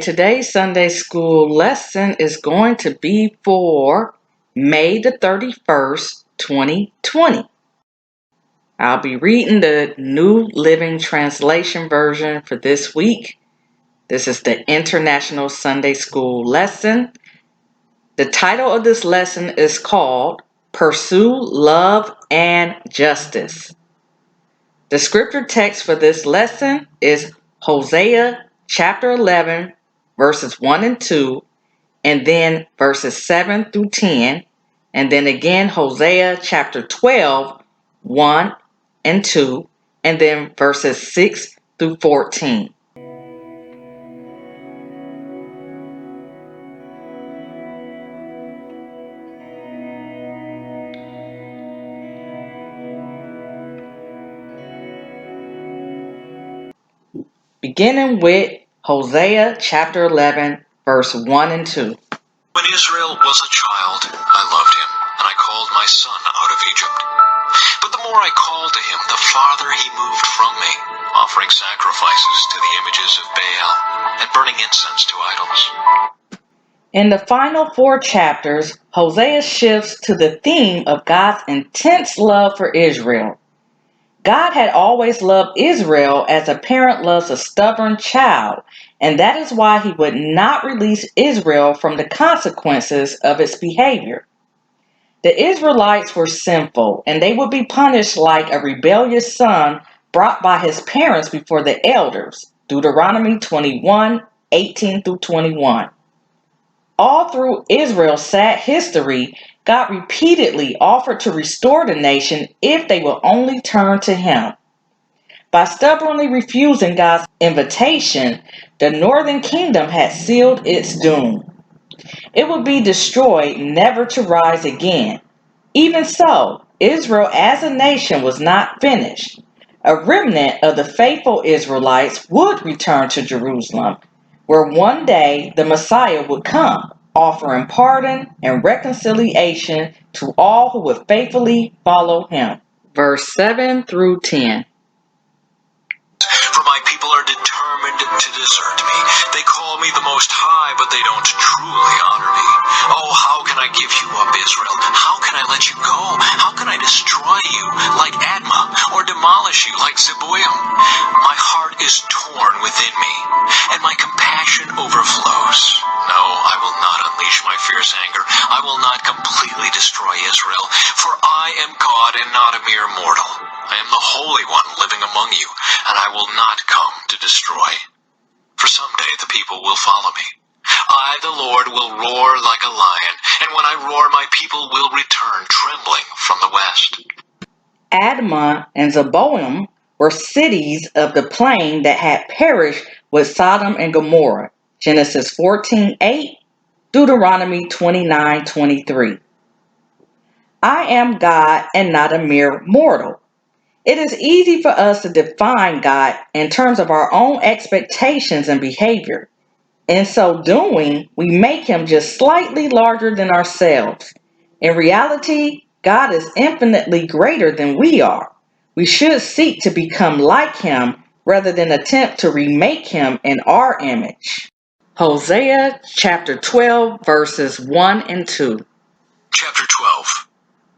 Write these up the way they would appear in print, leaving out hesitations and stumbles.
Today's Sunday school lesson is going to be for May the 31st, 2020. I'll be reading the New Living Translation version for this week. This is the International Sunday School lesson. The title of this lesson is called Pursue Love and Justice. The scripture text for this lesson is Hosea chapter 11, verses 1 and 2, and then verses 7 through 10, and then again Hosea chapter 12, 1 and 2, and then verses 6 through 14. Beginning with Hosea chapter 11, verse 1 and 2. When Israel was a child, I loved him, and I called my son out of Egypt. But the more I called to him, the farther he moved from me, offering sacrifices to the images of Baal and burning incense to idols. In the final 4 chapters, Hosea shifts to the theme of God's intense love for Israel. God had always loved Israel as a parent loves a stubborn child, and that is why he would not release Israel from the consequences of its behavior. The Israelites were sinful, and they would be punished like a rebellious son brought by his parents before the elders. Deuteronomy 21, 18 through 21. All through Israel's sad history, God repeatedly offered to restore the nation if they will only turn to him. By stubbornly refusing God's invitation, the northern kingdom had sealed its doom. It would be destroyed, never to rise again. Even so, Israel as a nation was not finished. A remnant of the faithful Israelites would return to Jerusalem, where one day the Messiah would come, offering pardon and reconciliation to all who would faithfully follow him. Verse 7 through 10. For my people are determined to desert me. They call me the Most High, but they don't truly honor me. Oh, how can I give you up, Israel? How can I let you go? How can I destroy you like Admah, or demolish you like Zeboim? My heart is torn within me, and my compassion overflows. No, I will not unleash my fierce anger. I will not completely destroy Israel, for I am God and not a mere mortal. I am the Holy One living among you, and I will not come to destroy. For someday the people will follow me. I, the Lord, will roar like a lion, and when I roar, my people will return trembling from the west. Admah and Zeboim were cities of the plain that had perished with Sodom and Gomorrah. Genesis 14:8, Deuteronomy 29:23. I am God and not a mere mortal. It is easy for us to define God in terms of our own expectations and behavior. In so doing, we make him just slightly larger than ourselves. In reality, God is infinitely greater than we are. We should seek to become like him rather than attempt to remake him in our image. Hosea chapter 12, verses 1 and 2. Chapter 12.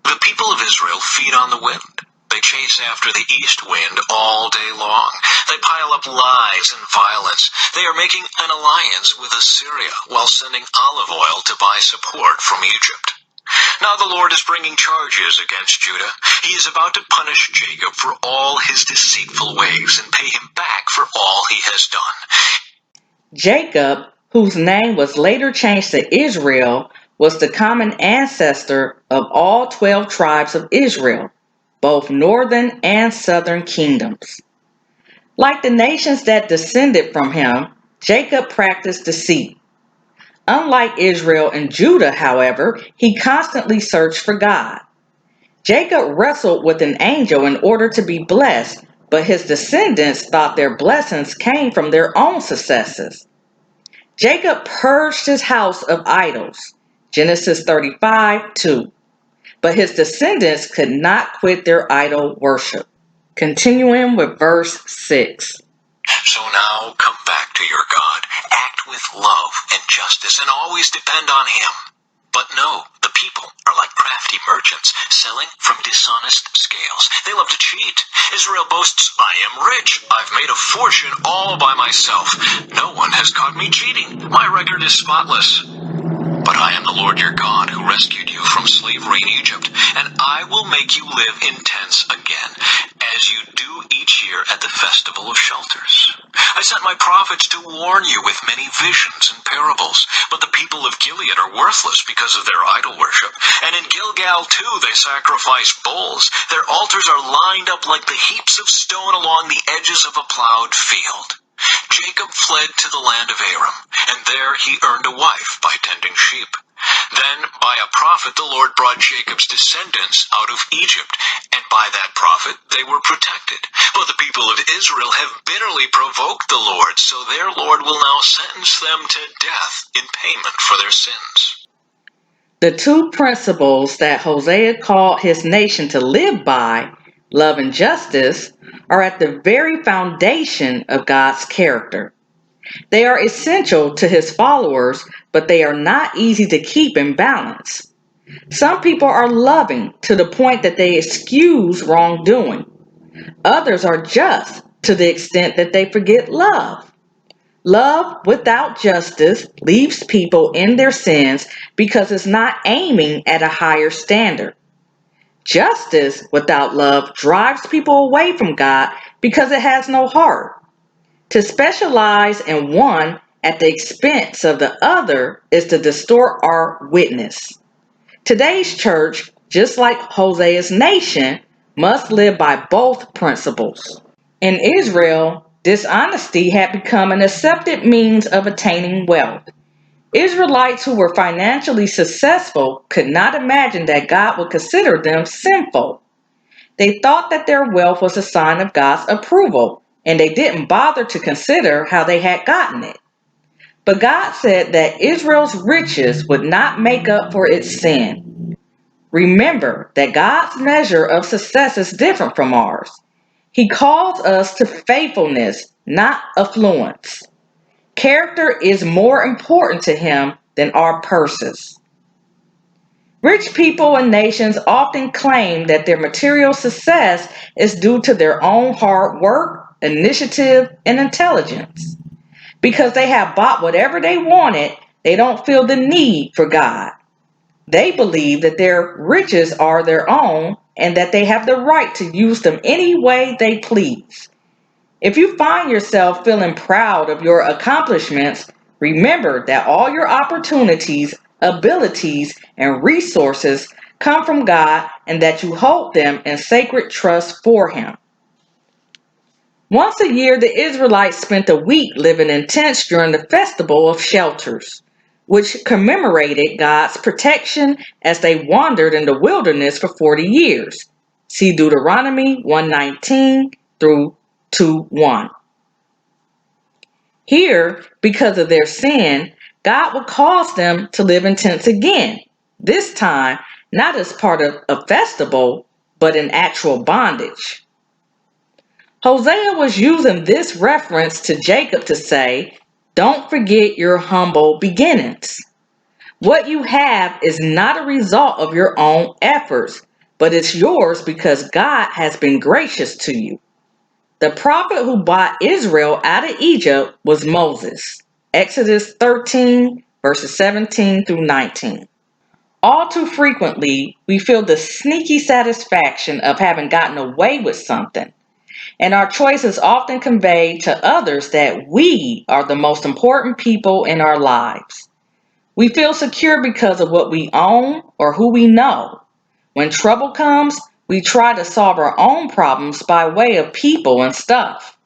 The people of Israel feed on the wind. They chase after the east wind all day long. They pile up lies and violence. They are making an alliance with Assyria while sending olive oil to buy support from Egypt. Now the Lord is bringing charges against Judah. He is about to punish Jacob for all his deceitful ways and pay him back for all he has done. Jacob, whose name was later changed to Israel, was the common ancestor of all 12 tribes of Israel, both northern and southern kingdoms. Like the nations that descended from him, Jacob practiced deceit. Unlike Israel and Judah, however, he constantly searched for God. Jacob wrestled with an angel in order to be blessed, but his descendants thought their blessings came from their own successes. Jacob purged his house of idols, Genesis 35:2. But his descendants could not quit their idol worship. Continuing with verse 6. So now come back to your God. Act with love and justice and always depend on Him. But no, the people are like crafty merchants, selling from dishonest scales. They love to cheat. Israel boasts, I am rich. I've made a fortune all by myself. No one has caught me cheating. My record is spotless. But I am the Lord your God who rescued you from slavery in Egypt, and I will make you live in tents again, as you do each year at the Festival of Shelters. I sent my prophets to warn you with many visions and parables, but the people of Gilead are worthless because of their idol worship. And in Gilgal, too, they sacrifice bulls. Their altars are lined up like the heaps of stone along the edges of a plowed field. Jacob fled to the land of Aram, and there he earned a wife by tending sheep. Then, by a prophet, the Lord brought Jacob's descendants out of Egypt, and by that prophet they were protected. But the people of Israel have bitterly provoked the Lord, so their Lord will now sentence them to death in payment for their sins. The two principles that Hosea called his nation to live by, love and justice, are at the very foundation of God's character. They are essential to his followers, but they are not easy to keep in balance. Some people are loving to the point that they excuse wrongdoing. Others are just to the extent that they forget love. Love without justice leaves people in their sins because it's not aiming at a higher standard. Justice without love drives people away from God because it has no heart. To specialize in one at the expense of the other is to distort our witness. Today's church, just like Hosea's nation, must live by both principles. In Israel, dishonesty had become an accepted means of attaining wealth. Israelites who were financially successful could not imagine that God would consider them sinful. They thought that their wealth was a sign of God's approval, and they didn't bother to consider how they had gotten it. But God said that Israel's riches would not make up for its sin. Remember that God's measure of success is different from ours. He calls us to faithfulness, not affluence. Character is more important to Him than our purses. Rich people and nations often claim that their material success is due to their own hard work, initiative, and intelligence. Because they have bought whatever they wanted, they don't feel the need for God. They believe that their riches are their own and that they have the right to use them any way they please. If you find yourself feeling proud of your accomplishments, remember that all your opportunities, abilities, and resources come from God and that you hold them in sacred trust for Him. Once a year, the Israelites spent a week living in tents during the Festival of Shelters, which commemorated God's protection as they wandered in the wilderness for 40 years. See Deuteronomy 1:19 through 2:1. Here, because of their sin, God would cause them to live in tents again, this time not as part of a festival, but in actual bondage. Hosea was using this reference to Jacob to say, don't forget your humble beginnings. What you have is not a result of your own efforts, but it's yours because God has been gracious to you. The prophet who brought Israel out of Egypt was Moses. Exodus 13, verses 17 through 19. All too frequently, we feel the sneaky satisfaction of having gotten away with something, and our choices often convey to others that we are the most important people in our lives. We feel secure because of what we own or who we know. When trouble comes, we try to solve our own problems by way of people and stuff.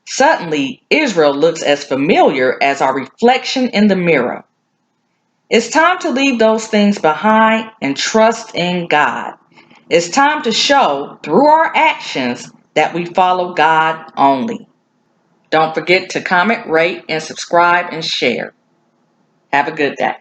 Suddenly, Israel looks as familiar as our reflection in the mirror. It's time to leave those things behind and trust in God. It's time to show through our actions that we follow God only. Don't forget to comment, rate, and subscribe and share. Have a good day.